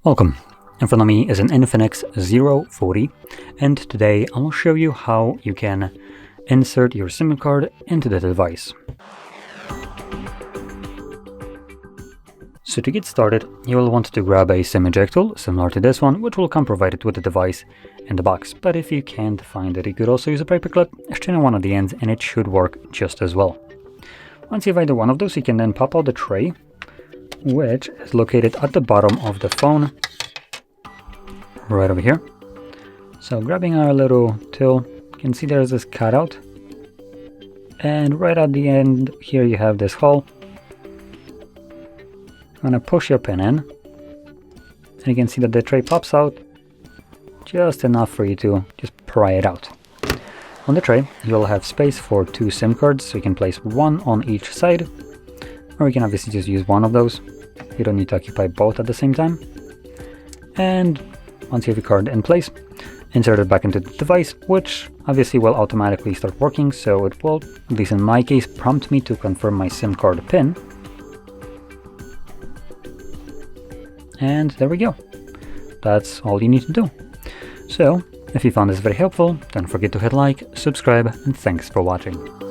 Welcome. In front of me is an INFINIX Zero 40, and today I will show you how you can insert your SIM card into the device. So to get started, you will want to grab a SIM eject tool similar to this one, which will come provided with the device in the box. But if you can't find it, you could also use a paper clip, extend one of the ends, and it should work just as well. Once you have either one of those, you can then pop out the tray, which is located at the bottom of the phone, right over here. So grabbing our little tool, you can see there's this cutout, and right at the end here you have this hole. I'm gonna push your pin in, and you can see that the tray pops out just enough for you to just pry it out. On the tray you'll have space for two SIM cards, so you can place one on each side, or you can obviously just use one of those. You don't need to occupy both at the same time. And once you have your card in place, insert it back into the device, which obviously will automatically start working, so it will, at least in my case, prompt me to confirm my SIM card PIN. And there we go. That's all you need to do. So, if you found this very helpful, don't forget to hit like, subscribe, and thanks for watching.